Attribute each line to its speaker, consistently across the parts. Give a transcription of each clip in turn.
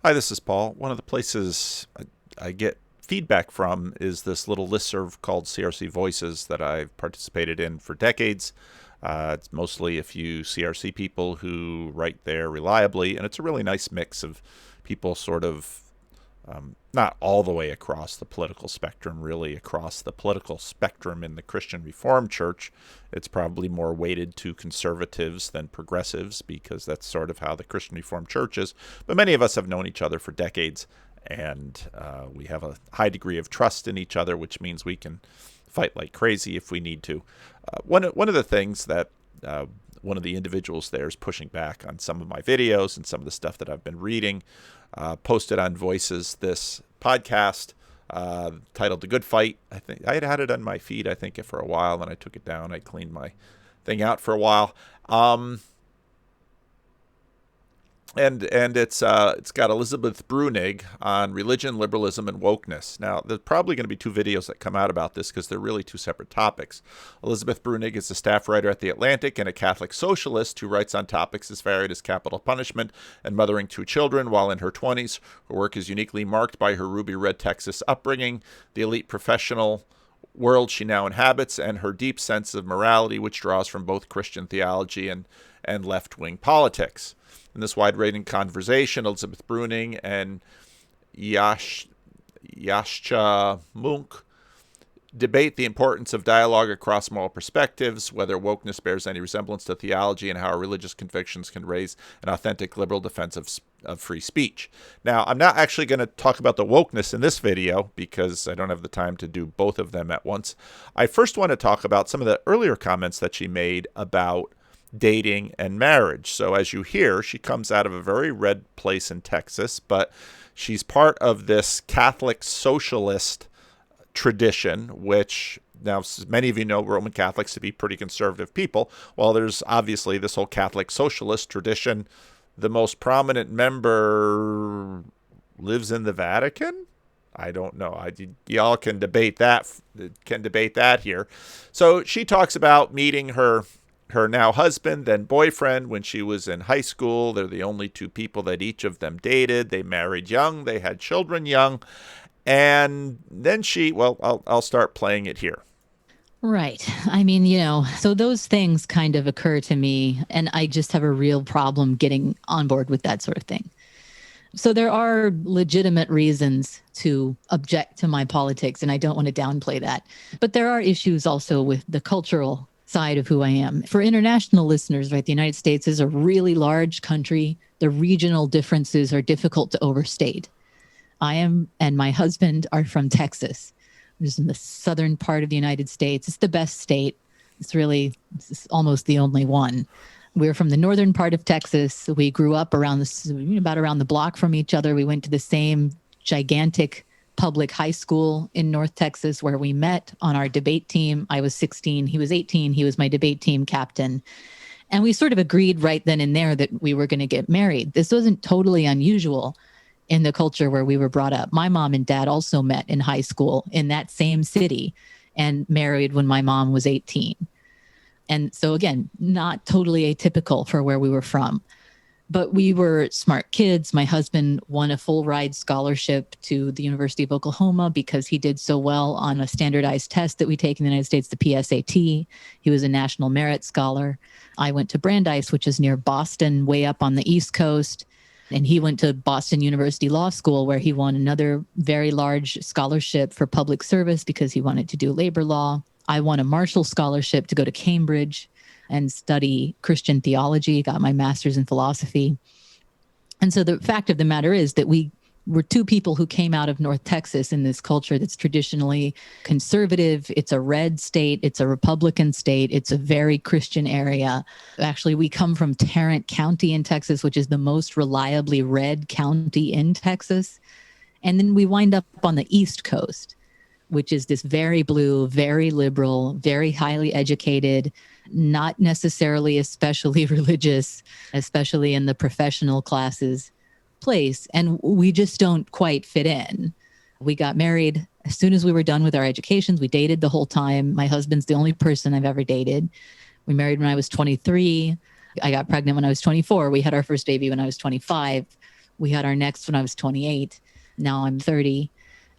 Speaker 1: Hi, this is Paul. One of the places I get feedback from is this little listserv called CRC Voices that I've participated in for decades. It's mostly a few CRC people who write there reliably, and it's a really nice mix of people sort of not all the way across the political spectrum, really across the political spectrum in the Christian Reformed Church. It's probably more weighted to conservatives than progressives because that's sort of how the Christian Reformed Church is. But many of us have known each other for decades, and we have a high degree of trust in each other, which means we can fight like crazy if we need to. One of the things that one of the individuals there is pushing back on some of my videos and some of the stuff that I've been reading. Posted on Voices this podcast titled "The Good Fight." I think I had it on my feed, I think, for a while, and I took it down. I cleaned my thing out for a while. And it's got Elizabeth Bruning on religion, liberalism, and wokeness. Now, there's probably going to be two videos that come out about this because they're really two separate topics. Elizabeth Bruning is a staff writer at The Atlantic and a Catholic socialist who writes on topics as varied as capital punishment and mothering two children while in her 20s. Her work is uniquely marked by her Ruby Red, Texas upbringing, the elite professional world she now inhabits, and her deep sense of morality, which draws from both Christian theology and left-wing politics. In this wide-ranging conversation, Elizabeth Bruning and Yascha Munk debate the importance of dialogue across moral perspectives, whether wokeness bears any resemblance to theology, and how our religious convictions can raise an authentic liberal defense of free speech. Now, I'm not actually going to talk about the wokeness in this video because I don't have the time to do both of them at once. I first want to talk about some of the earlier comments that she made about dating and marriage. So as you hear, she comes out of a very red place in Texas, but she's part of this Catholic socialist tradition, which now many of you know Roman Catholics to be pretty conservative people. Well, there's obviously this whole Catholic socialist tradition. The most prominent member lives in the Vatican. I don't know. Y'all can debate that. Here. So she talks about meeting her now husband, then boyfriend, when she was in high school. They're the only two people that each of them dated. They married young. They had children young. And then I'll start playing it here.
Speaker 2: Right. I mean, so those things kind of occur to me, and I just have a real problem getting on board with that sort of thing. So there are legitimate reasons to object to my politics, and I don't want to downplay that. But there are issues also with the cultural side of who I am. For international listeners, right, the United States is a really large country. The regional differences are difficult to overstate. I am and my husband are from Texas, which is in the southern part of the United States. It's the best state. It's almost the only one. We're from the northern part of Texas. We grew up around the block from each other. We went to the same gigantic public high school in North Texas where we met on our debate team. I was 16, he was 18, he was my debate team captain. And we sort of agreed right then and there that we were going to get married. This wasn't totally unusual in the culture where we were brought up. My mom and dad also met in high school in that same city and married when my mom was 18. And so again, not totally atypical for where we were from. But we were smart kids. My husband won a full ride scholarship to the University of Oklahoma because he did so well on a standardized test that we take in the United States, the PSAT. He was a National Merit Scholar. I went to Brandeis, which is near Boston, way up on the East Coast. And he went to Boston University Law School, where he won another very large scholarship for public service because he wanted to do labor law. I won a Marshall Scholarship to go to Cambridge and study Christian theology, got my master's in philosophy. And so the fact of the matter is that we were two people who came out of North Texas in this culture that's traditionally conservative. It's a red state. It's a Republican state. It's a very Christian area. Actually, we come from Tarrant County in Texas, which is the most reliably red county in Texas. And then we wind up on the East Coast, which is this very blue, very liberal, very highly educated, not necessarily especially religious, especially in the professional classes place. And we just don't quite fit in. We got married as soon as we were done with our educations. We dated the whole time. My husband's the only person I've ever dated. We married when I was 23. I got pregnant when I was 24. We had our first baby when I was 25. We had our next when I was 28. Now I'm 30,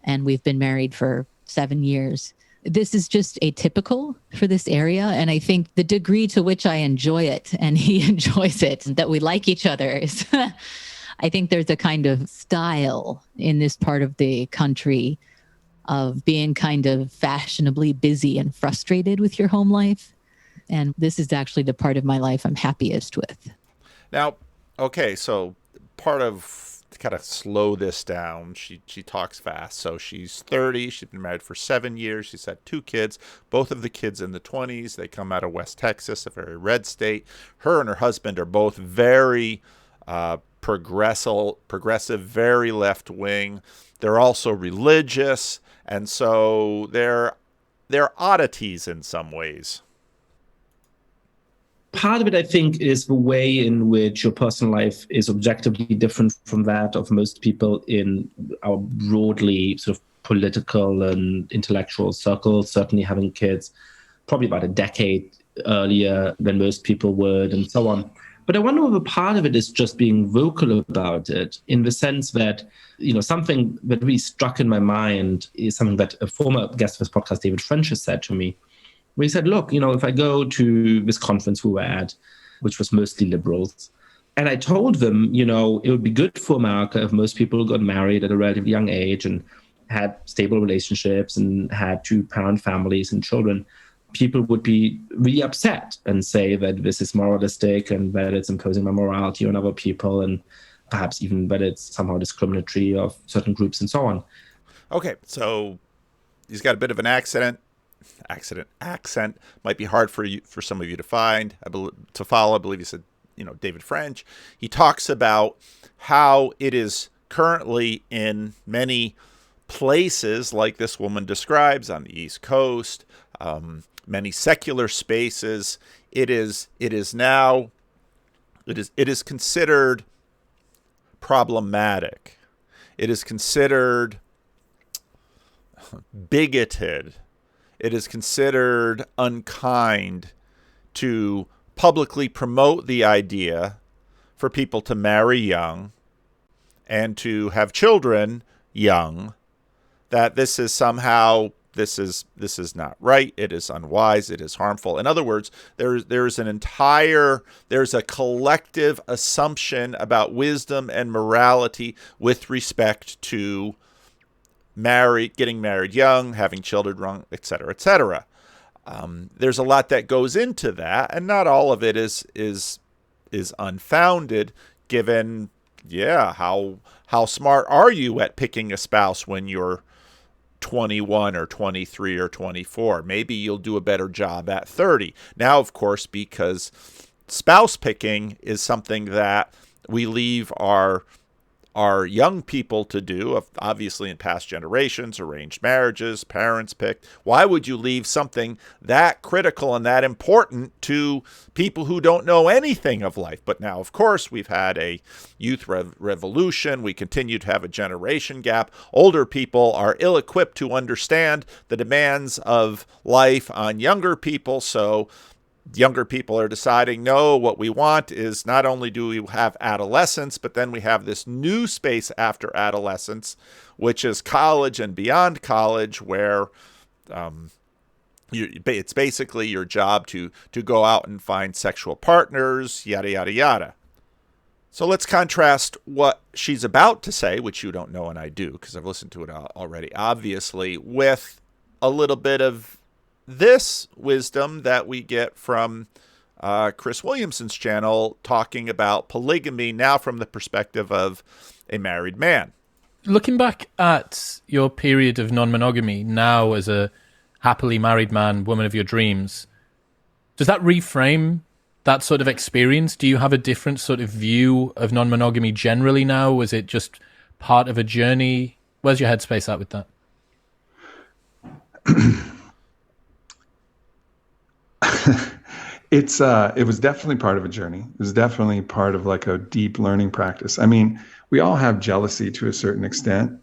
Speaker 2: and we've been married for 7 years. This is just atypical for this area. And I think the degree to which I enjoy it and he enjoys it, that we like each other is, I think there's a kind of style in this part of the country of being kind of fashionably busy and frustrated with your home life. And this is actually the part of my life I'm happiest with.
Speaker 1: Now, okay, so part of to kind of slow this down, she talks fast. So she's 30. She's been married for 7 years. She's had 2 kids, both of the kids in the 20s. They come out of West Texas, a very red state. Her and her husband are both very progressive, very left wing. They're also religious, and so they're oddities in some ways.
Speaker 3: Part of it, I think, is the way in which your personal life is objectively different from that of most people in our broadly sort of political and intellectual circles. Certainly having kids probably about a decade earlier than most people would, and so on. But I wonder whether part of it is just being vocal about it, in the sense that, something that really struck in my mind is something that a former guest of this podcast, David French, has said to me. We said, look, if I go to this conference we were at, which was mostly liberals, and I told them, it would be good for America if most people got married at a relatively young age and had stable relationships and had 2-parent families and children, people would be really upset and say that this is moralistic and that it's imposing my morality on other people and perhaps even that it's somehow discriminatory of certain groups and so on.
Speaker 1: Okay, so he's got a bit of an accent might be hard for some of you to follow. I believe he said, David French. He talks about how it is currently in many places, like this woman describes on the East Coast, many secular spaces. It is considered problematic. It is considered bigoted. It is considered unkind to publicly promote the idea for people to marry young and to have children young, that this is somehow, this is not right, it is unwise, it is harmful. In other words, there's a collective assumption about wisdom and morality with respect to getting married young, having children young, et cetera, et cetera. There's a lot that goes into that, and not all of it is unfounded, given, how smart are you at picking a spouse when you're 21 or 23 or 24? Maybe you'll do a better job at 30. Now, of course, because spouse picking is something that we leave our young people to do, obviously in past generations, arranged marriages, parents picked. Why would you leave something that critical and that important to people who don't know anything of life? But now, of course, we've had a youth revolution. We continue to have a generation gap. Older people are ill-equipped to understand the demands of life on younger people, so younger people are deciding, no, what we want is not only do we have adolescence, but then we have this new space after adolescence, which is college and beyond college, where it's basically your job to go out and find sexual partners, yada, yada, yada. So let's contrast what she's about to say, which you don't know and I do, because I've listened to it already, obviously, with a little bit of this wisdom that we get from Chris Williamson's channel, talking about polygamy now from the perspective of a married man.
Speaker 4: Looking back at your period of non-monogamy now as a happily married man, woman of your dreams, does that reframe that sort of experience? Do you have a different sort of view of non-monogamy generally now? Was it just part of a journey? Where's your headspace at with that?
Speaker 5: It was definitely part of a journey. It was definitely part of like a deep learning practice. I mean, we all have jealousy to a certain extent.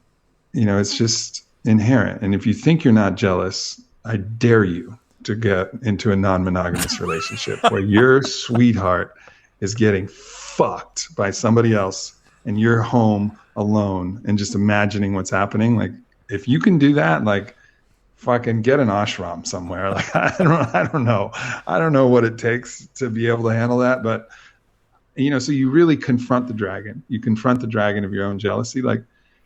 Speaker 5: It's just inherent. And if you think you're not jealous, I dare you to get into a non-monogamous relationship where your sweetheart is getting fucked by somebody else and you're home alone and just imagining what's happening. Like, if you can do that, like, fucking get an ashram somewhere. Like, I don't know what it takes to be able to handle that. But, so you really confront the dragon. You confront the dragon of your own jealousy. Like,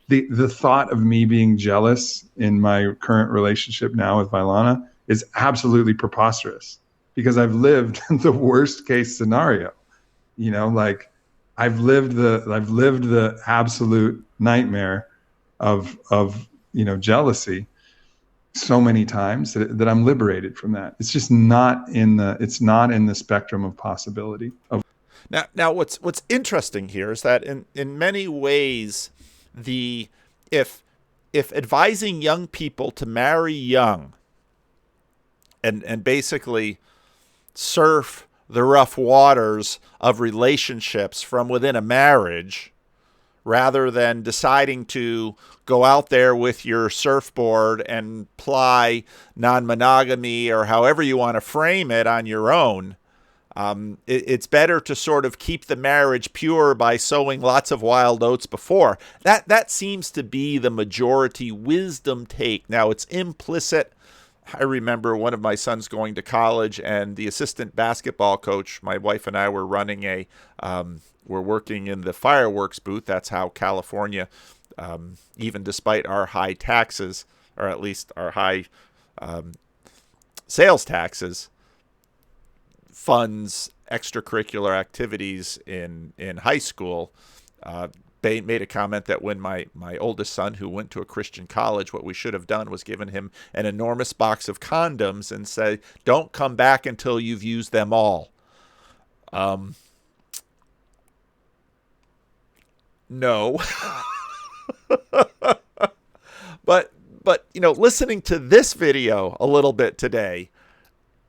Speaker 5: the thought of me being jealous in my current relationship now with Vailana is absolutely preposterous, because I've lived the worst case scenario. Like, I've lived the absolute nightmare of jealousy so many times that I'm liberated from that. It's just not in the spectrum of possibility.
Speaker 1: Now what's interesting here is that in many ways, if advising young people to marry young and basically surf the rough waters of relationships from within a marriage, rather than deciding to go out there with your surfboard and ply non-monogamy or however you want to frame it on your own, it's better to sort of keep the marriage pure by sowing lots of wild oats before. That seems to be the majority wisdom take. Now, it's implicit. I remember one of my sons going to college, and the assistant basketball coach, my wife and I were running we're working in the fireworks booth. That's how California, even despite our high taxes, or at least our high sales taxes, funds extracurricular activities in high school. They made a comment that when my oldest son, who went to a Christian college, what we should have done was given him an enormous box of condoms and say, don't come back until you've used them all. No. But listening to this video a little bit today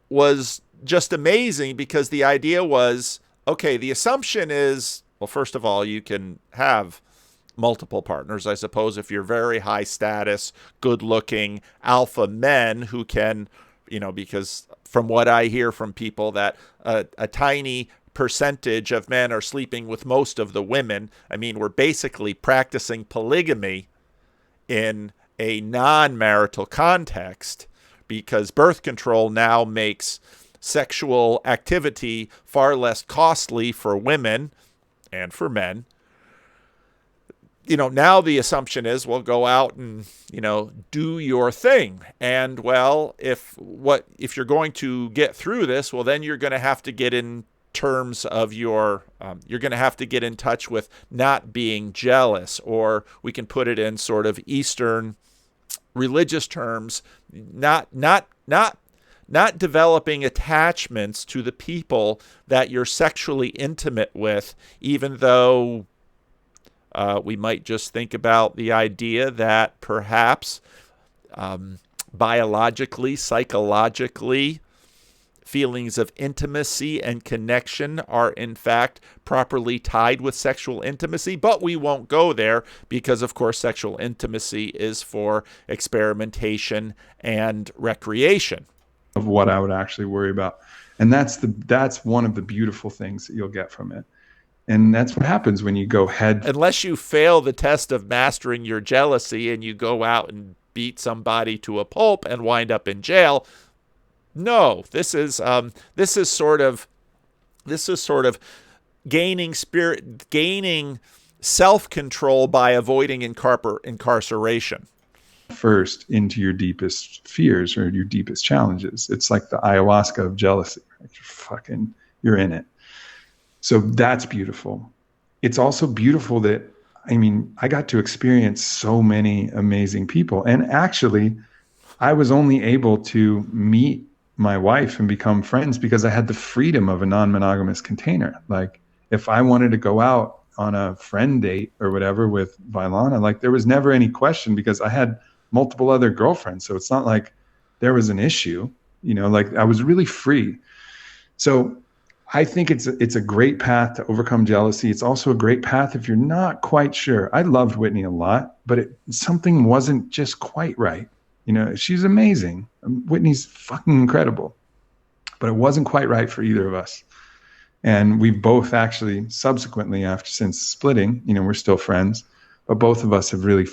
Speaker 1: was just amazing, because the idea was, okay, the assumption is, well, first of all, you can have multiple partners, I suppose, if you're very high status, good looking alpha men who can, because from what I hear from people, that a tiny percentage of men are sleeping with most of the women. I mean, we're basically practicing polygamy in a non-marital context, because birth control now makes sexual activity far less costly for women and for men. Now the assumption is, well, go out and, do your thing. And, well, if you're going to get through this, well, then you're going to have to get in terms of you're going to have to get in touch with not being jealous, or we can put it in sort of Eastern religious terms, not developing attachments to the people that you're sexually intimate with, even though we might just think about the idea that perhaps biologically, psychologically, feelings of intimacy and connection are in fact properly tied with sexual intimacy, but we won't go there because, of course, sexual intimacy is for experimentation and recreation.
Speaker 5: Of what I would actually worry about. And that's one of the beautiful things that you'll get from it. And that's what happens when you go head.
Speaker 1: Unless you fail the test of mastering your jealousy and you go out and beat somebody to a pulp and wind up in jail. No, this is sort of gaining self-control by avoiding incarceration.
Speaker 5: First into your deepest fears or your deepest challenges. It's like the ayahuasca of jealousy. You're in it. So that's beautiful. It's also beautiful that, I got to experience so many amazing people. And actually, I was only able to meet my wife and become friends because I had the freedom of a non-monogamous container. Like, if I wanted to go out on a friend date or whatever with Vailana, like, there was never any question because I had multiple other girlfriends. So it's not like there was an issue, I was really free. So I think it's a great path to overcome jealousy. It's also a great path if you're not quite sure. I loved Whitney a lot, but something wasn't just quite right. She's amazing. Whitney's fucking incredible, but it wasn't quite right for either of us. And we've both actually subsequently, since splitting, we're still friends, but both of us have really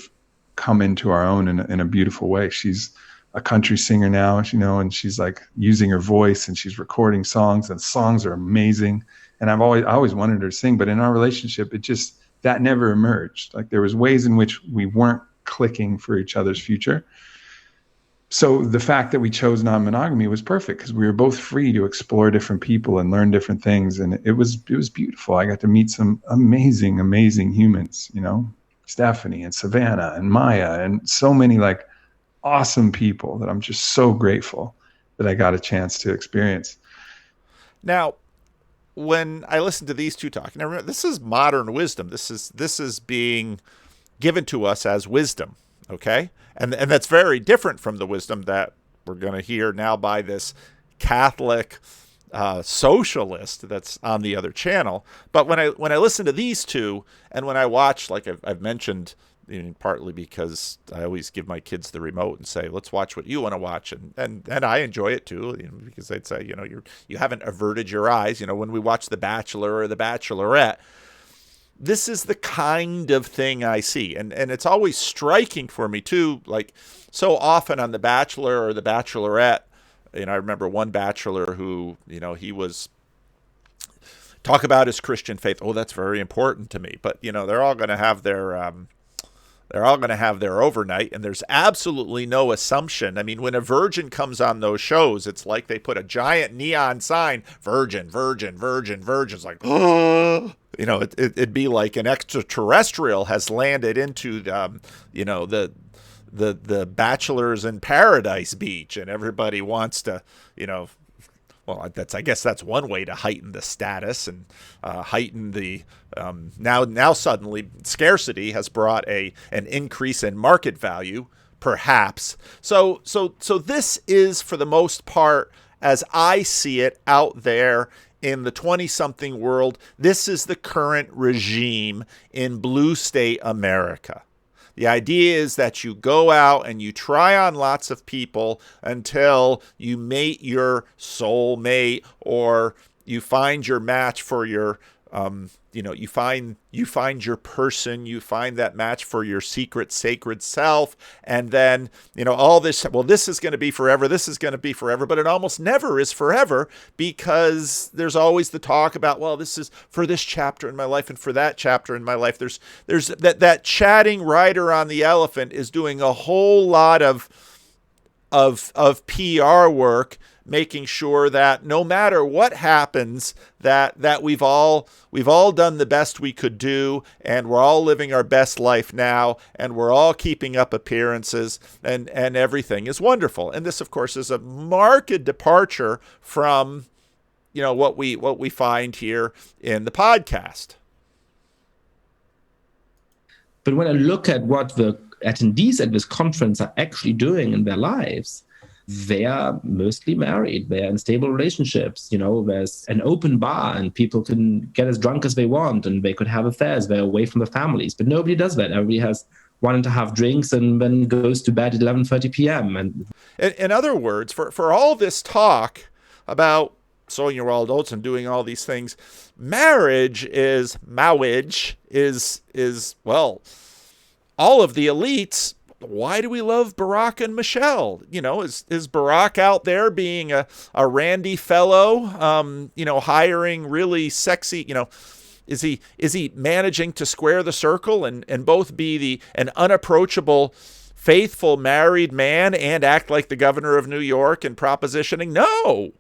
Speaker 5: come into our own in a beautiful way. She's a country singer now, and she's like using her voice and she's recording songs, and songs are amazing. And I always wanted her to sing, but in our relationship, that never emerged. Like there was ways in which we weren't clicking for each other's future. So the fact that we chose non-monogamy was perfect because we were both free to explore different people and learn different things. And it was beautiful. I got to meet some amazing, amazing humans, Stephanie and Savannah and Maya and so many like awesome people that I'm just so grateful that I got a chance to experience.
Speaker 1: Now, when I listen to these two talk, now remember, this is modern wisdom. This is being given to us as wisdom, okay? And that's very different from the wisdom that we're going to hear now by this Catholic socialist that's on the other channel. But when I listen to these two, and when I watch, like I've mentioned, partly because I always give my kids the remote and say, let's watch what you want to watch, and I enjoy it too, because I'd say, you haven't averted your eyes, when we watch The Bachelor or The Bachelorette. This is the kind of thing I see. And it's always striking for me, too. Like, so often on The Bachelor or The Bachelorette, I remember one bachelor who, he was talk about his Christian faith. Oh, that's very important to me. But, they're all going to have their overnight, and there's absolutely no assumption. I mean, when a virgin comes on those shows, it's like they put a giant neon sign, virgin, virgin, virgin, virgin. It's like, oh, it'd be like an extraterrestrial has landed into, the Bachelors in Paradise Beach, and everybody wants to, well, I guess that's one way to heighten the status and heighten the now suddenly scarcity has brought an increase in market value, perhaps. So this is, for the most part, as I see it out there in the 20-something world, this is the current regime in blue state America. The idea is that you go out and you try on lots of people until you mate your soul mate, or you find your match for your, you find your person, you find that match for your secret sacred self. And then, all this, well, this is going to be forever. This is going to be forever, but it almost never is forever, because there's always the talk about, well, this is for this chapter in my life and for that chapter in my life. There's that chatting rider on the elephant is doing a whole lot of PR work, making sure that no matter what happens, that we've all done the best we could do, and we're all living our best life now, and we're all keeping up appearances, and everything is wonderful. And this, of course, is a marked departure from what we find here in the podcast.
Speaker 3: But when I look at what the attendees at this conference are actually doing in their lives, they are mostly married. They are in stable relationships. There's an open bar and people can get as drunk as they want and they could have affairs. They're away from the families. But nobody does that. Everybody has 1.5 drinks and then goes to bed at 11:30 p.m. And
Speaker 1: in other words, for all this talk about sowing your wild oats and doing all these things, marriage is well, all of the elites. Why do we love Barack and Michelle? Is Barack out there being a randy fellow, hiring really sexy, is he managing to square the circle and both be an unapproachable, faithful married man and act like the governor of New York and propositioning? No.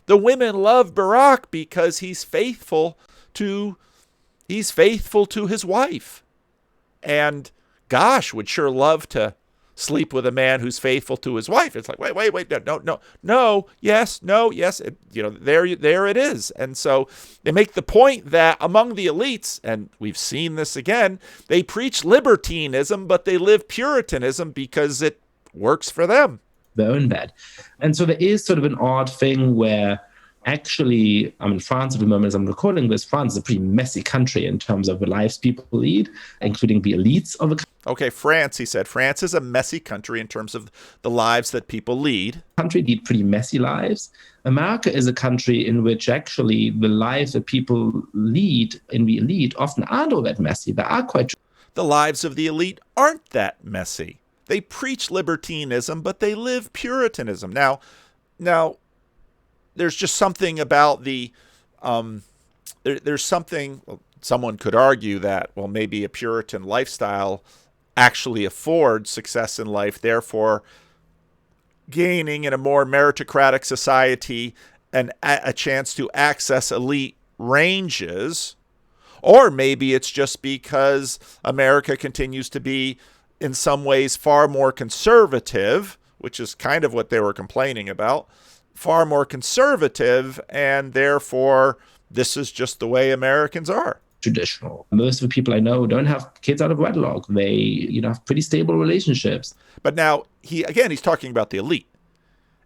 Speaker 1: The women love Barack because he's faithful to his wife. And gosh, would sure love to sleep with a man who's faithful to his wife. It's like, wait, no, yes, there it is. And so they make the point that among the elites, and we've seen this again, they preach libertinism, but they live Puritanism because it works for them.
Speaker 3: Their own bed. And so there is sort of an odd thing where Actually, I'm in France at the moment as I'm recording this. France is a pretty messy country in terms of the lives people lead, including the elites of the
Speaker 1: Okay, France, he said. France is a messy country in terms of the lives that people lead.
Speaker 3: country, lead pretty messy lives. America is a country in which actually the lives that people lead in the elite often aren't all that messy. They are quite.
Speaker 1: The lives of the elite aren't that messy. They preach libertinism, but they live Puritanism. Now, there's just something about the there's something, well, someone could argue that, well, maybe a Puritan lifestyle actually affords success in life, therefore gaining in a more meritocratic society a chance to access elite ranges. Or maybe it's just because America continues to be in some ways far more conservative, which is kind of what they were complaining about, far more conservative, and therefore this is just the way Americans are.
Speaker 3: Traditional. Most of the people I know don't have kids out of wedlock. They, have pretty stable relationships.
Speaker 1: But now he's talking about the elite.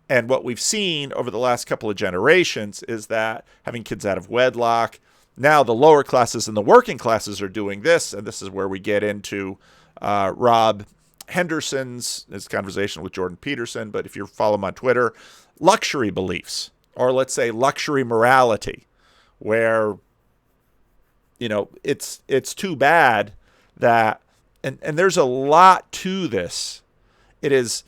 Speaker 1: And what we've seen over the last couple of generations is that having kids out of wedlock, now the lower classes and the working classes are doing this, and this is where we get into Rob Henderson's his conversation with Jordan Peterson. But if you follow him on Twitter, luxury beliefs, or let's say luxury morality, where it's too bad that and there's a lot to this. It is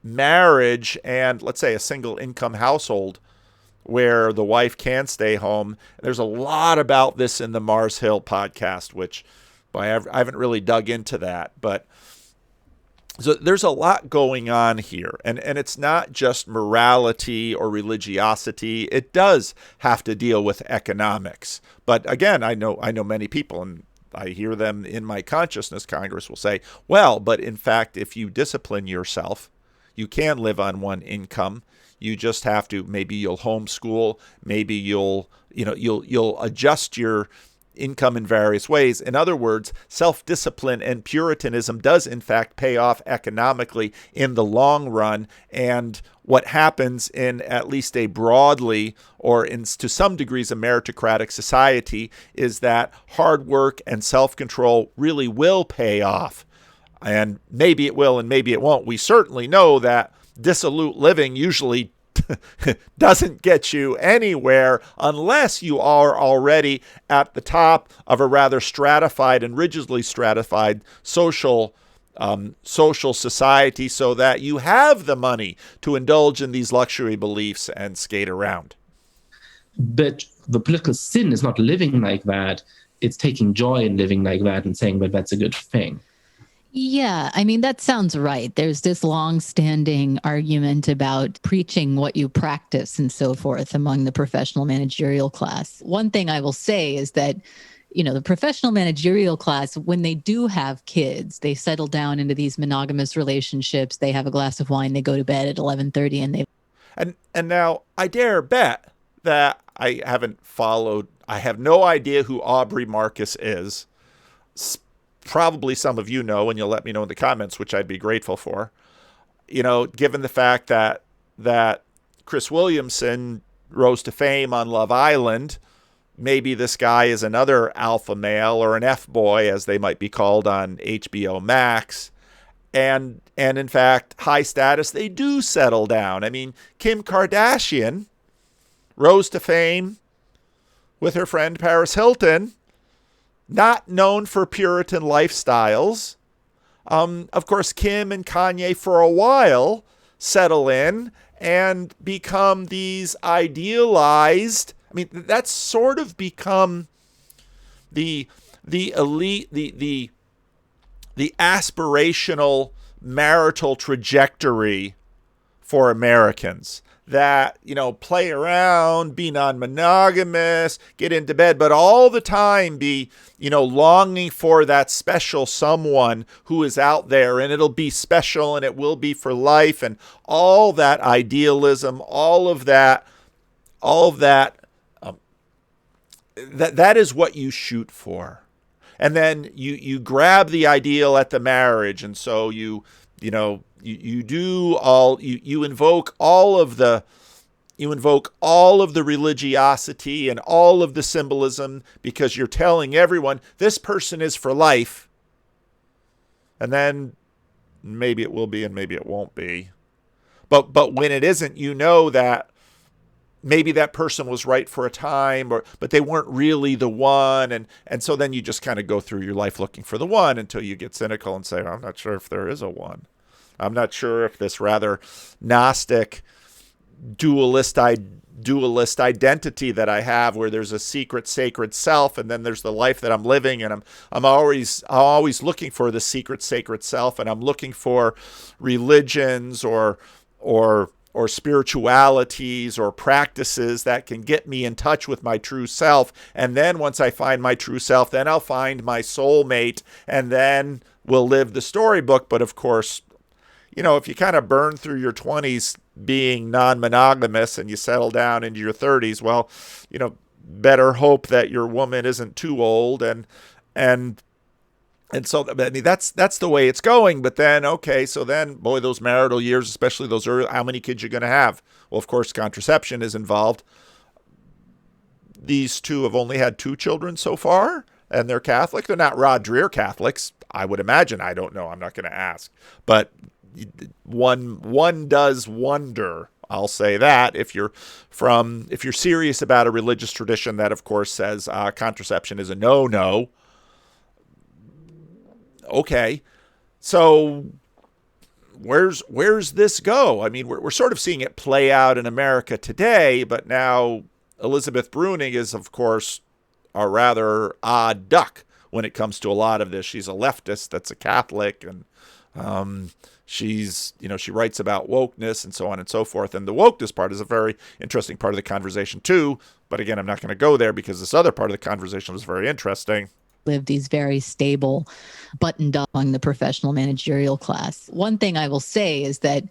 Speaker 1: marriage and, let's say, a single income household where the wife can stay home. There's a lot about this in the Mars Hill podcast, which I haven't really dug into that, but so there's a lot going on here, and it's not just morality or religiosity. It does have to deal with economics. But again, I know many people, and I hear them in my consciousness Congress will say, well, but in fact, if you discipline yourself, you can live on one income. You just have to, maybe you'll homeschool, maybe you'll adjust your income in various ways. In other words, self-discipline and Puritanism does in fact pay off economically in the long run. And what happens in at least a broadly or to some degrees a meritocratic society is that hard work and self-control really will pay off. And maybe it will and maybe it won't. We certainly know that dissolute living usually doesn't get you anywhere unless you are already at the top of a rather stratified and rigidly stratified social society, so that you have the money to indulge in these luxury beliefs and skate around.
Speaker 3: But the political sin is not living like that. It's taking joy in living like that and saying that that's a good thing.
Speaker 2: Yeah, I mean, that sounds right. There's this long-standing argument about preaching what you practice and so forth among the professional managerial class. One thing I will say is that, the professional managerial class, when they do have kids, they settle down into these monogamous relationships. They have a glass of wine, they go to bed at 11:30, and they...
Speaker 1: And now I dare bet that I have no idea who Aubrey Marcus is. Probably some of you know, and you'll let me know in the comments, which I'd be grateful for. Given the fact that Chris Williamson rose to fame on Love Island, maybe this guy is another alpha male or an F-boy, as they might be called on HBO Max. And in fact, high status, they do settle down. I mean, Kim Kardashian rose to fame with her friend Paris Hilton, not known for Puritan lifestyles. Of course, Kim and Kanye for a while settle in and become these idealized. I mean, that's sort of become the elite, the aspirational marital trajectory for Americans. That, play around, be non-monogamous, get into bed, but all the time be, longing for that special someone who is out there, and it'll be special and it will be for life, and all that idealism, all of that, that is what you shoot for. And then you grab the ideal at the marriage, and so you invoke all of the You invoke all of the religiosity and all of the symbolism because you're telling everyone this person is for life. And then maybe it will be and maybe it won't be. But when it isn't, you know that maybe that person was right for a time, but they weren't really the one. And so then you just kind of go through your life looking for the one until you get cynical and say, I'm not sure if there is a one. I'm not sure if this rather Gnostic dualist identity that I have, where there's a secret sacred self and then there's the life that I'm living, and I'm always looking for the secret sacred self, and I'm looking for religions or spiritualities or practices that can get me in touch with my true self. And then once I find my true self, then I'll find my soulmate, and then we'll live the storybook. But of course, if you kind of burn through your 20s being non-monogamous and you settle down into your 30s, well, better hope that your woman isn't too old. And so I mean, that's the way it's going. But then, okay, so then, boy, those marital years, especially those early, how many kids you're going to have? Well, of course, contraception is involved. These two have only had 2 children so far, and they're Catholic. They're not Rod Dreher Catholics, I would imagine. I don't know. I'm not going to ask. But one does wonder, I'll say that, if you're serious about a religious tradition that, of course, says contraception is a no. Okay, so where's this go? I mean, we're sort of seeing it play out in America today, but now Elizabeth Bruning is, of course, a rather odd duck when it comes to a lot of this. She's a leftist that's a Catholic, and she's, she writes about wokeness and so on and so forth. And the wokeness part is a very interesting part of the conversation too. But again, I'm not going to go there because this other part of the conversation was very interesting.
Speaker 2: Live these very stable, buttoned up among the professional managerial class. One thing I will say is that,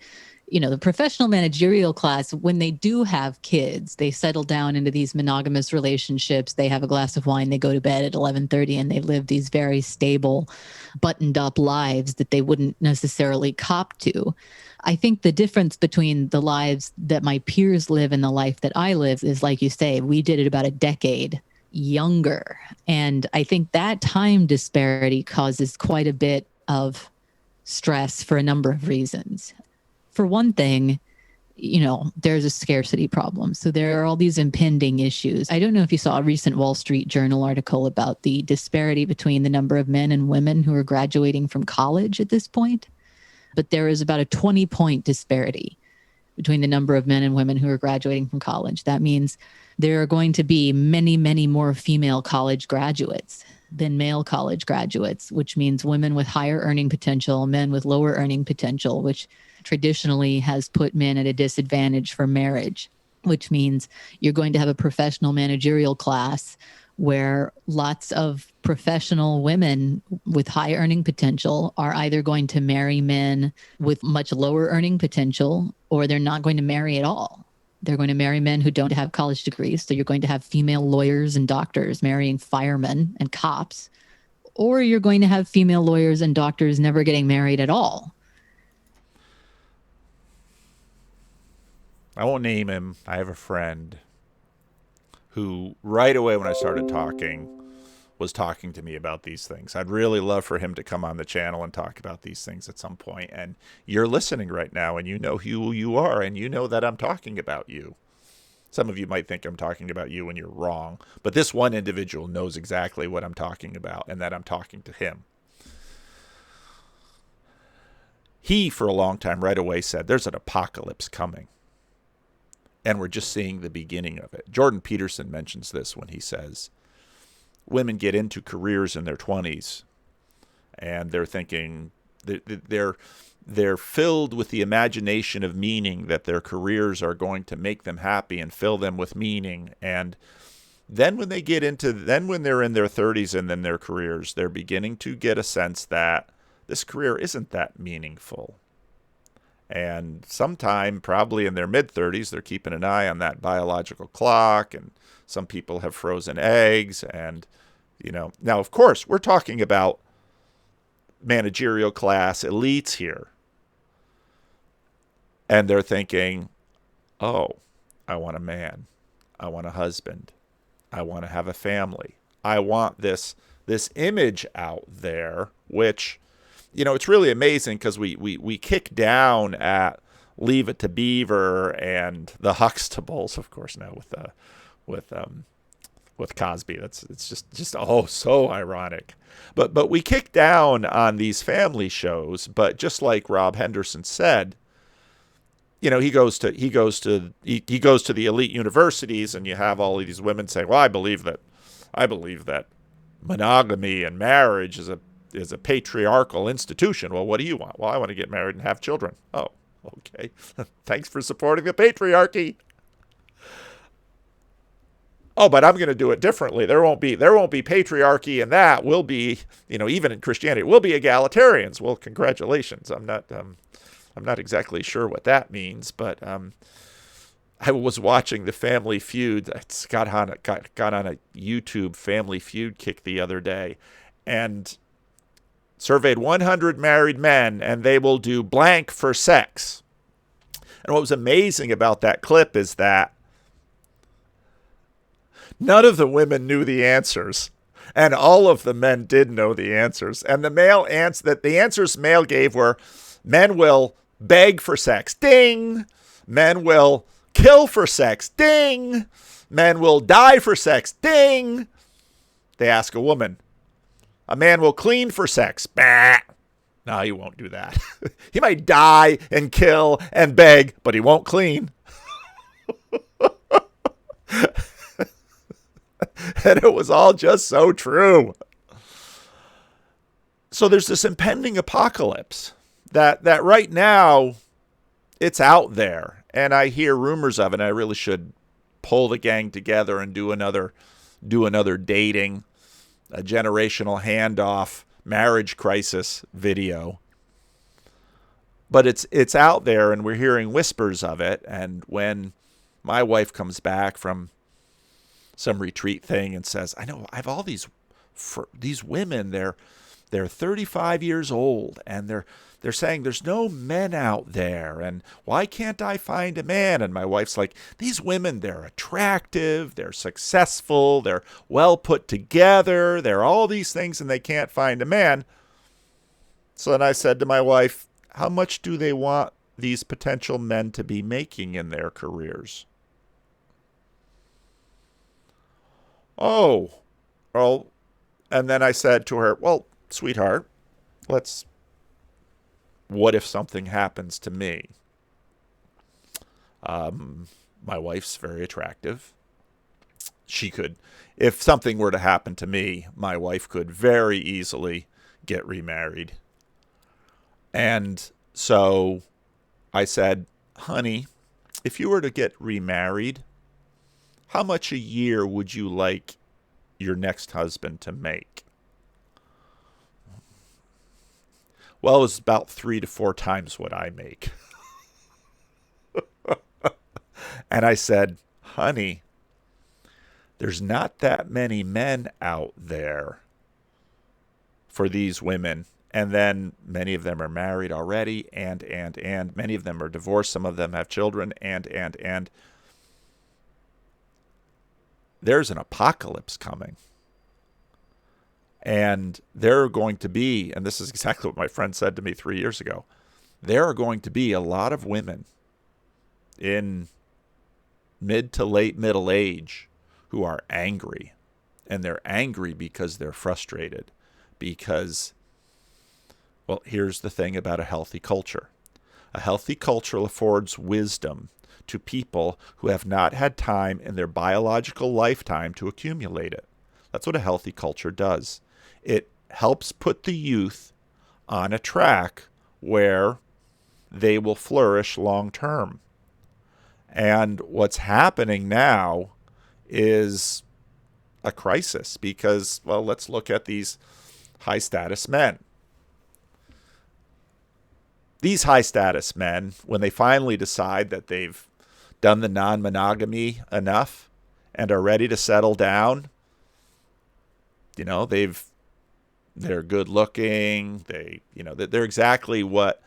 Speaker 2: the professional managerial class, when they do have kids, they settle down into these monogamous relationships. They have a glass of wine, they go to bed at 11:30, and they live these very stable, buttoned up lives that they wouldn't necessarily cop to. I think the difference between the lives that my peers live and the life that I live is, like you say, we did it about a decade younger. And I think that time disparity causes quite a bit of stress for a number of reasons. For one thing, there's a scarcity problem. So there are all these impending issues. I don't know if you saw a recent Wall Street Journal article about the disparity between the number of men and women who are graduating from college at this point. But there is about a 20-point disparity between the number of men and women who are graduating from college. That means there are going to be many, many more female college graduates than male college graduates, which means women with higher earning potential, men with lower earning potential, which traditionally has put men at a disadvantage for marriage, which means you're going to have a professional managerial class where lots of professional women with high earning potential are either going to marry men with much lower earning potential, or they're not going to marry at all. They're going to marry men who don't have college degrees. So you're going to have female lawyers and doctors marrying firemen and cops, or you're going to have female lawyers and doctors never getting married at all.
Speaker 1: I won't name him. I have a friend who right away when I started talking was talking to me about these things. I'd really love for him to come on the channel and talk about these things at some point. And you're listening right now, and you know who you are, and you know that I'm talking about you. Some of you might think I'm talking about you and you're wrong, but this one individual knows exactly what I'm talking about and that I'm talking to him. He, for a long time, right away said, there's an apocalypse coming. And we're just seeing the beginning of it. Jordan Peterson mentions this when he says, women get into careers in their 20s, and they're thinking, they're filled with the imagination of meaning that their careers are going to make them happy and fill them with meaning. And then when they're in their 30s and then their careers, they're beginning to get a sense that this career isn't that meaningful. And sometime, probably in their mid-30s, they're keeping an eye on that biological clock, and some people have frozen eggs. And, now, of course, we're talking about managerial class elites here. And they're thinking, oh, I want a man. I want a husband. I want to have a family. I want this image out there, which, it's really amazing because we kick down at Leave It to Beaver and the Huxtables, of course, now with Cosby. It's just so ironic. But we kick down on these family shows, but just like Rob Henderson said, he goes to the elite universities, and you have all of these women saying, "Well, I believe that monogamy and marriage is a patriarchal institution." Well, what do you want? Well, I want to get married and have children. Oh, okay. Thanks for supporting the patriarchy. Oh, but I'm going to do it differently. There won't be patriarchy in that. We'll be, even in Christianity, we'll be egalitarians. Well, congratulations. I'm not exactly sure what that means, but I was watching the Family Feud. It's got on a YouTube Family Feud kick the other day, and surveyed 100 married men, and they will do blank for sex. And what was amazing about that clip is that none of the women knew the answers, and all of the men did know the answers. And the answers male gave were: men will beg for sex, ding. Men will kill for sex, ding. Men will die for sex, ding. They ask a woman: a man will clean for sex, bah. No, he won't do that. He might die and kill and beg, but he won't clean. And it was all just so true. So there's this impending apocalypse that right now it's out there, and I hear rumors of it. And I really should pull the gang together and do another dating, a generational handoff, marriage crisis video. But it's out there, and we're hearing whispers of it. And when my wife comes back from some retreat thing and says, "I know I have all these women. They're 35 years old, and they're saying there's no men out there, and why can't I find a man?" And my wife's like, "These women, they're attractive, they're successful, they're well put together, they're all these things, and they can't find a man." So then I said to my wife, "How much do they want these potential men to be making in their careers?" "Oh, well," and then I said to her, "Well, sweetheart, what if something happens to me?" My wife's very attractive. If something were to happen to me, my wife could very easily get remarried. And so I said, "Honey, if you were to get remarried, how much a year would you like your next husband to make?" Well, it was about 3 to 4 times what I make. And I said, "Honey, there's not that many men out there for these women." And then many of them are married already, and many of them are divorced. Some of them have children, and there's an apocalypse coming. And there are going to be, and this is exactly what my friend said to me 3 years ago, there are going to be a lot of women in mid to late middle age who are angry. And they're angry because they're frustrated. Because, well, here's the thing about a healthy culture. A healthy culture affords wisdom to people who have not had time in their biological lifetime to accumulate it. That's what a healthy culture does. It helps put the youth on a track where they will flourish long term. And what's happening now is a crisis because, well, let's look at these high status men. These high status men, when they finally decide that they've done the non-monogamy enough and are ready to settle down, they're good looking, they're exactly what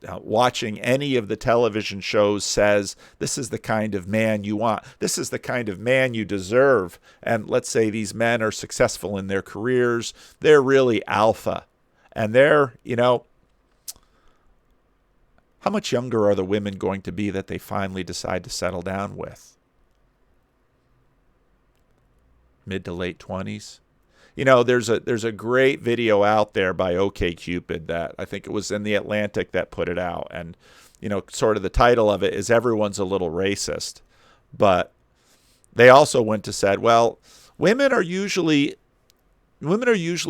Speaker 1: watching any of the television shows says, this is the kind of man you want. This is the kind of man you deserve. And let's say these men are successful in their careers. They're really alpha. And they're, how much younger are the women going to be that they finally decide to settle down with? Mid to late 20s? There's a great video out there by OkCupid that I think it was in The Atlantic that put it out. And, sort of the title of it is Everyone's a Little Racist. But they also went to said, well, women are usually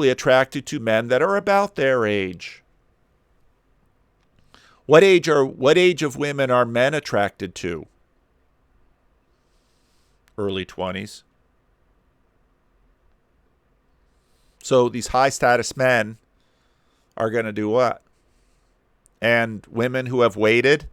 Speaker 1: attracted to men that are about their age. What age of women are men attracted to? Early 20s. So these high status men are going to do what? And women who have waited,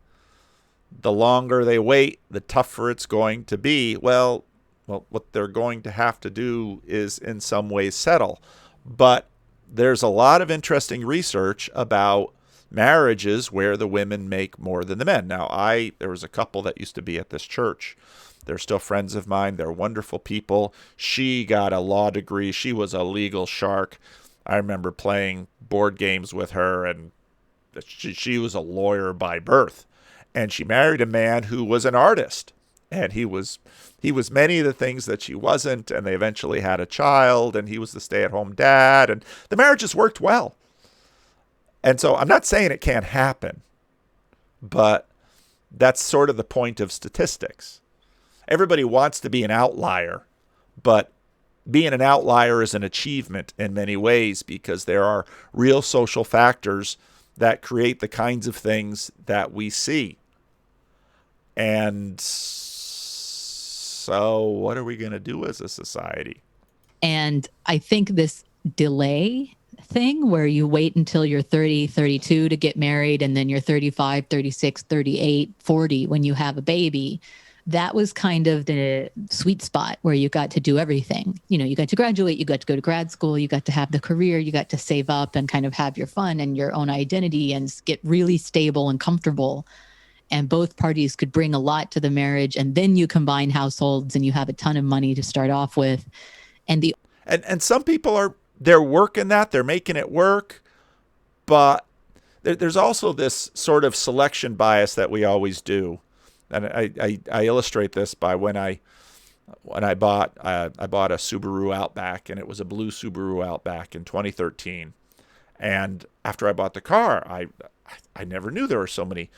Speaker 1: the longer they wait, the tougher it's going to be. Well, what they're going to have to do is in some ways settle. But there's a lot of interesting research about marriages where the women make more than the men. Now, there was a couple that used to be at this church. They're still friends of mine. They're wonderful people. She got a law degree. She was a legal shark. I remember playing board games with her, and she was a lawyer by birth. And she married a man who was an artist. And he was many of the things that she wasn't, and they eventually had a child, and he was the stay-at-home dad, and the marriages worked well. And so I'm not saying it can't happen, but that's sort of the point of statistics. Everybody wants to be an outlier, but being an outlier is an achievement in many ways because there are real social factors that create the kinds of things that we see. And so what are we going to do as a society?
Speaker 2: And I think this delay thing where you wait until you're 30, 32 to get married, and then you're 35, 36, 38, 40 when you have a baby, that was kind of the sweet spot where you got to do everything. You got to graduate, you got to go to grad school, you got to have the career, you got to save up and kind of have your fun and your own identity and get really stable and comfortable. And both parties could bring a lot to the marriage. And then you combine households and you have a ton of money to start off with. And
Speaker 1: some people they're working that, they're making it work. But there's also this sort of selection bias that we always do. And I illustrate this by when I bought a Subaru Outback, and it was a blue Subaru Outback in 2013. And after I bought the car, I never knew there were so many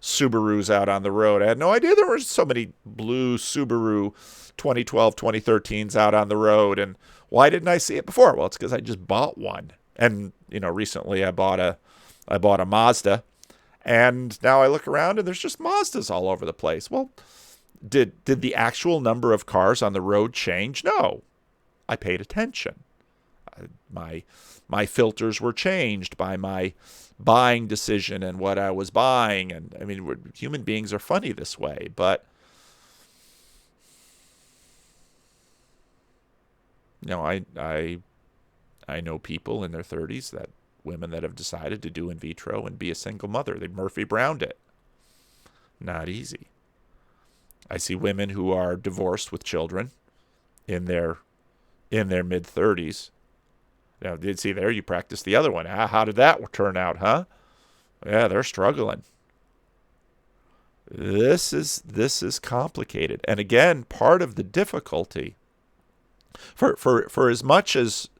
Speaker 1: Subarus out on the road. I had no idea there were so many blue Subaru 2012, 2013s out on the road. And why didn't I see it before? Well, it's because I just bought one. And recently I bought a Mazda. And now I look around and there's just Mazdas all over the place. Well, did the actual number of cars on the road change? No. I paid attention. My filters were changed by my buying decision and what I was buying. And I mean, human beings are funny this way, but I know people in their 30s women that have decided to do in vitro and be a single mother. They Murphy Browned it. Not easy. I see women who are divorced with children in their mid 30s. Now, did see there you practice the other one. How did that turn out, huh? Yeah, they're struggling. This is complicated. And again, part of the difficulty for as much as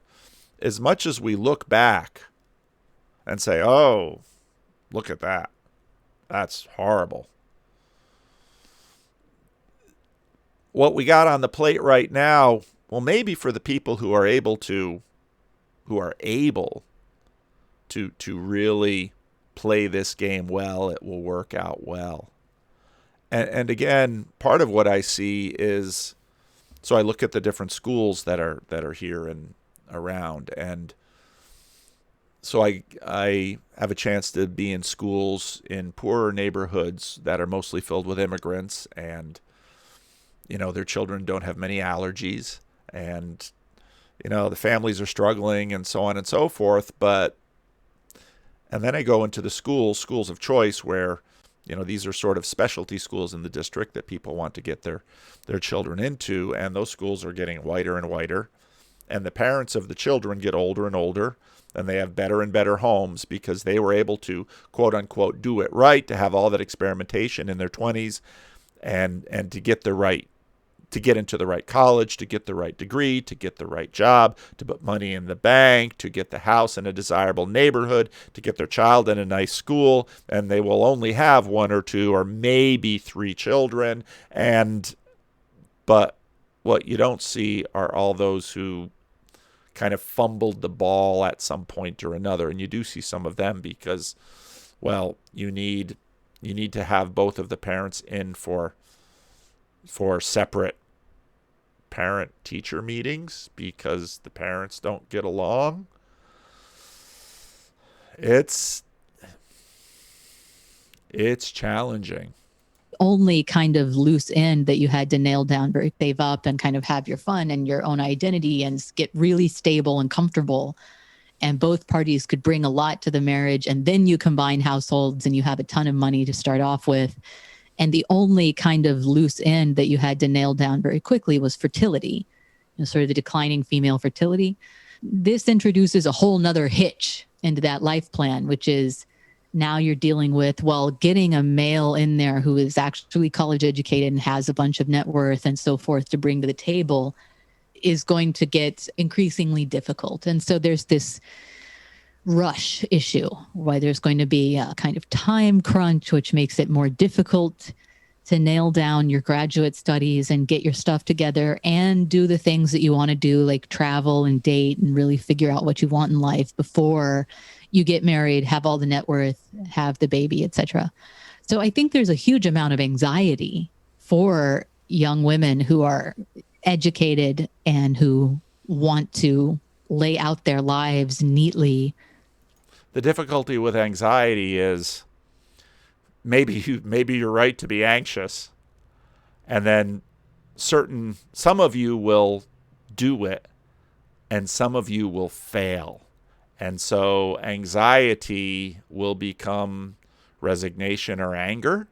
Speaker 1: we look back and say, oh, look at that. That's horrible. What we got on the plate right now, well, maybe for the people who are able to really play this game well, it will work out well. And again, part of what I see is, so I look at the different schools that are here and around, and so I have a chance to be in schools in poorer neighborhoods that are mostly filled with immigrants, and their children don't have many allergies, and the families are struggling and so on and so forth. But And then I go into the schools of choice, where, these are sort of specialty schools in the district that people want to get their children into. And those schools are getting whiter and whiter. And the parents of the children get older and older, and they have better and better homes because they were able to, quote unquote, do it right, to have all that experimentation in their 20s, and to get to get into the right college, to get the right degree, to get the right job, to put money in the bank, to get the house in a desirable neighborhood, to get their child in a nice school. And they will only have 1 or 2 or maybe 3 children. But what you don't see are all those who kind of fumbled the ball at some point or another. And you do see some of them because, well, you need to have both of the parents in for separate parent-teacher meetings because the parents don't get along. It's challenging.
Speaker 2: Only kind of loose end that you had to nail down, very save up and kind of have your fun and your own identity and get really stable and comfortable. And both parties could bring a lot to the marriage. And then you combine households and you have a ton of money to start off with. And the only kind of loose end that you had to nail down very quickly was fertility, sort of the declining female fertility. This introduces a whole nother hitch into that life plan, which is now you're dealing with, well, getting a male in there who is actually college educated and has a bunch of net worth and so forth to bring to the table is going to get increasingly difficult. And so there's this rush issue, why there's going to be a kind of time crunch, which makes it more difficult to nail down your graduate studies and get your stuff together and do the things that you want to do, like travel and date and really figure out what you want in life before you get married, have all the net worth, have the baby, etc. So I think there's a huge amount of anxiety for young women who are educated and who want to lay out their lives neatly.
Speaker 1: The difficulty with anxiety is maybe you're right to be anxious, and then some of you will do it and some of you will fail. And so anxiety will become resignation or anger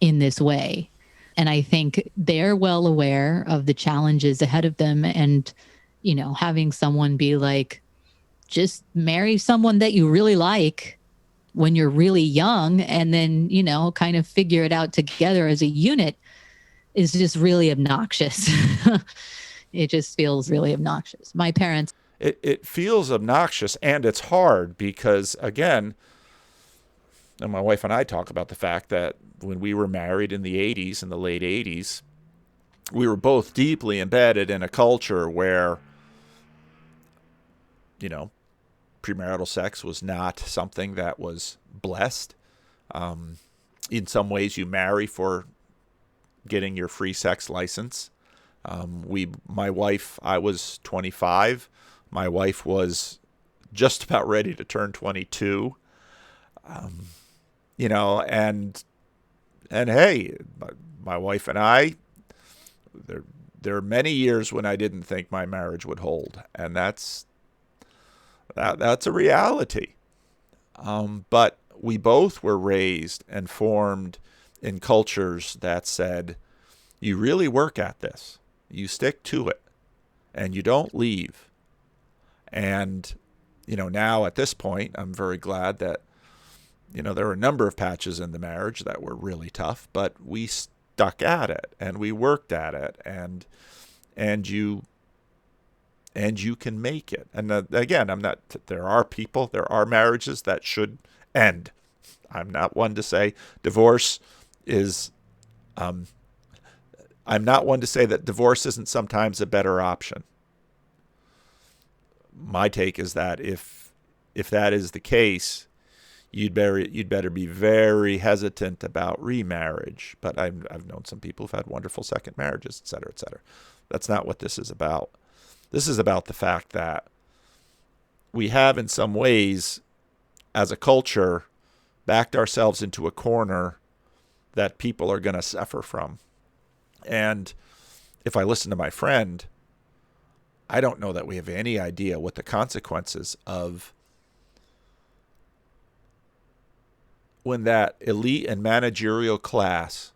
Speaker 2: in this way. And I think they're well aware of the challenges ahead of them. And, having someone be like, just marry someone that you really like when you're really young and then, kind of figure it out together as a unit is just really obnoxious. It just feels really obnoxious. My parents.
Speaker 1: It feels obnoxious, and it's hard because, again, and my wife and I talk about the fact that when we were married in the 80s, in the late 80s, we were both deeply embedded in a culture where, premarital sex was not something that was blessed. In some ways, you marry for getting your free sex license. My wife, I was 25. My wife was just about ready to turn 22. And hey, my wife and I, there are many years when I didn't think my marriage would hold, and that's a reality. But we both were raised and formed in cultures that said, you really work at this, you stick to it, and you don't leave. And, now at this point, I'm very glad that, there were a number of patches in the marriage that were really tough, but we stuck at it and we worked at it, and you can make it. And again, there are marriages that should end. I'm not one to say divorce is, I'm not one to say that divorce isn't sometimes a better option. My take is that if that is the case, you'd better be very hesitant about remarriage. But I've known some people who've had wonderful second marriages, et cetera, et cetera. That's not what this is about. This is about the fact that we have, in some ways, as a culture, backed ourselves into a corner that people are going to suffer from. And if I listen to my friend, I don't know that we have any idea what the consequences of when that elite and managerial class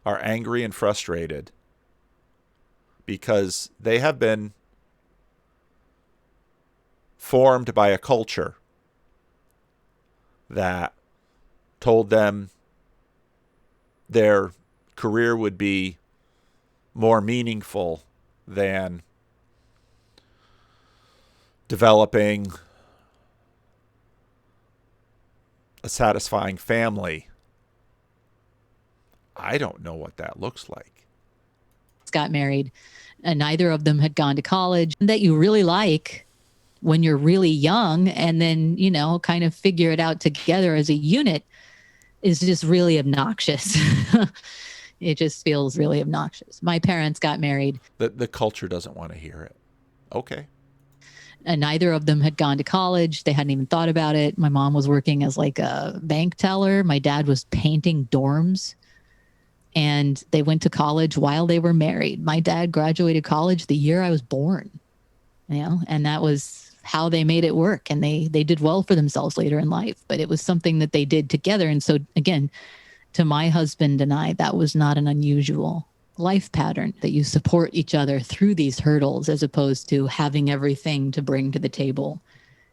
Speaker 1: are angry and frustrated because they have been formed by a culture that told them their career would be more meaningful than developing a satisfying family. I don't know what that looks like.
Speaker 2: Got married, and neither of them had gone to college that you really like when you're really young, and then, you know, kind of figure it out together as a unit is just really obnoxious. It just feels really obnoxious. My parents got married.
Speaker 1: The culture doesn't want to hear it. Okay.
Speaker 2: And neither of them had gone to college. They hadn't even thought about it. My mom was working as like a bank teller. My dad was painting dorms. And they went to college while they were married. My dad graduated college the year I was born, you know, and that was how they made it work. And they did well for themselves later in life, but it was something that they did together. And so again, to my husband and I, that was not an unusual life pattern, that you support each other through these hurdles as opposed to having everything to bring to the table,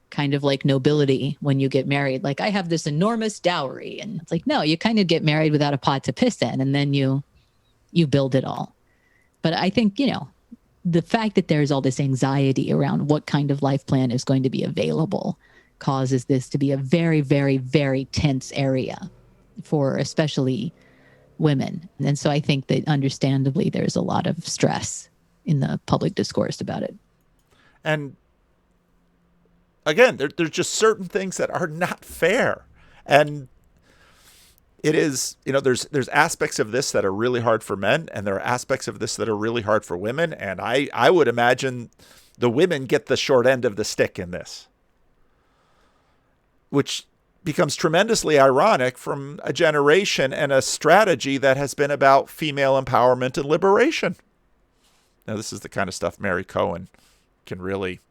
Speaker 2: kind of like nobility when you get married. Like, I have this enormous dowry, and it's like, no, you kind of get married without a pot to piss in, and then you build it all. But I think, you know, the fact that there's all this anxiety around what kind of life plan is going to be available causes this to be a very, very, very tense area for especially women. And so I think that understandably there's a lot of stress in the public discourse about it.
Speaker 1: And again, there's just certain things that are not fair. And it is, you know, there's aspects of this that are really hard for men, and there are aspects of this that are really hard for women. And I would imagine the women get the short end of the stick in this, which becomes tremendously ironic from a generation and a strategy that has been about female empowerment and liberation. Now, this is the kind of stuff Mary Cohen can really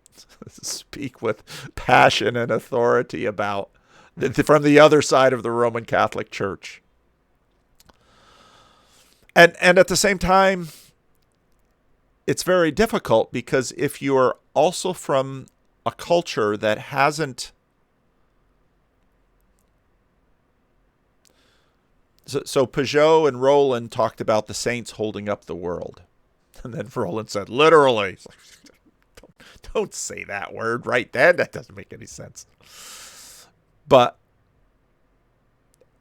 Speaker 1: speak with passion and authority about from the other side of the Roman Catholic Church. And at the same time, it's very difficult because if you're also from a culture that hasn't... So Peugeot and Roland talked about the saints holding up the world. And then Roland said, literally. Don't say that word right then. That doesn't make any sense. But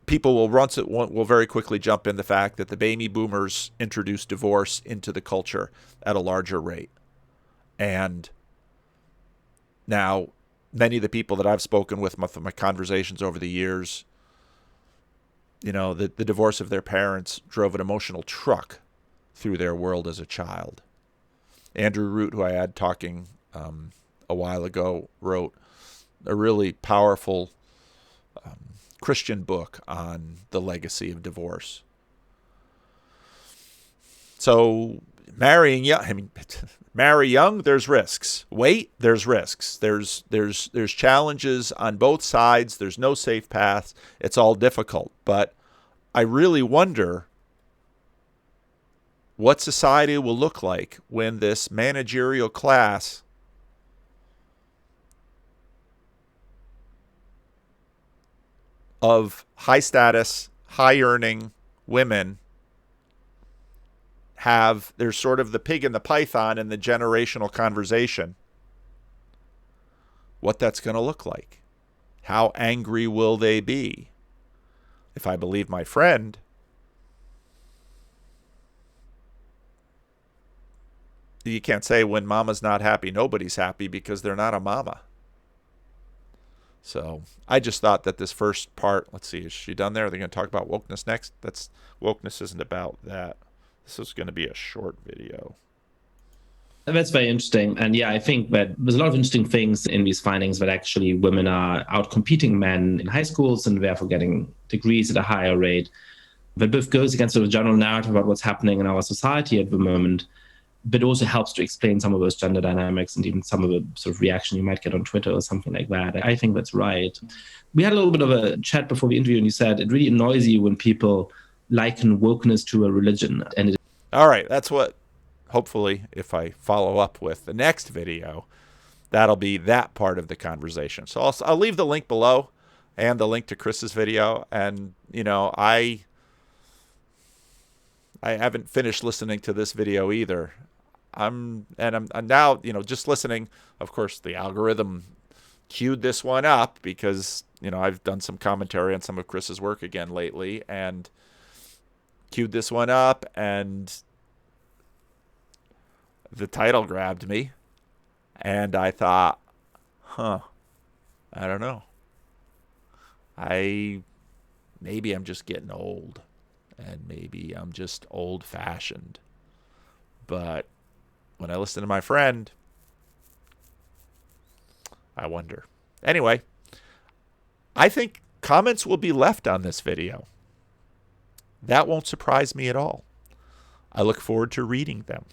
Speaker 1: people will very quickly jump in the fact that the baby boomers introduced divorce into the culture at a larger rate. And now many of the people that I've spoken with, my conversations over the years, you know, the divorce of their parents drove an emotional truck through their world as a child. Andrew Root, who I had talking a while ago, wrote a really powerful Christian book on the legacy of divorce. So marry young, there's risks. Wait, there's risks. There's challenges on both sides. There's no safe paths. It's all difficult. But I really wonder what society will look like when this managerial class of high status, high earning women there's sort of the pig and the python in the generational conversation. What that's going to look like. How angry will they be? If I believe my friend, you can't say when mama's not happy, nobody's happy, because they're not a mama. So I just thought that this first part, let's see, is she done there? Are they going to talk about wokeness next? Wokeness isn't about that. This is going to be a short video.
Speaker 3: That's very interesting. And yeah, I think that there's a lot of interesting things in these findings, that actually women are outcompeting men in high schools and therefore getting degrees at a higher rate. That both goes against sort of general narrative about what's happening in our society at the moment. but also helps to explain some of those gender dynamics and even some of the sort of reaction you might get on Twitter or something like that. I think that's right. We had a little bit of a chat before the interview, and you said it really annoys you when people liken wokeness to a religion. And
Speaker 1: all right, that's what, hopefully, if I follow up with the next video, that'll be that part of the conversation. So I'll leave the link below and the link to Chris's video. And, you know, I haven't finished listening to this video either. I'm now, you know, just listening. Of course, the algorithm queued this one up because, you know, I've done some commentary on some of Chris's work again lately, and queued this one up, and the title grabbed me, and I thought, I don't know. Maybe I'm just getting old, and maybe I'm just old-fashioned. But when I listen to my friend, I wonder. Anyway, I think comments will be left on this video. That won't surprise me at all. I look forward to reading them.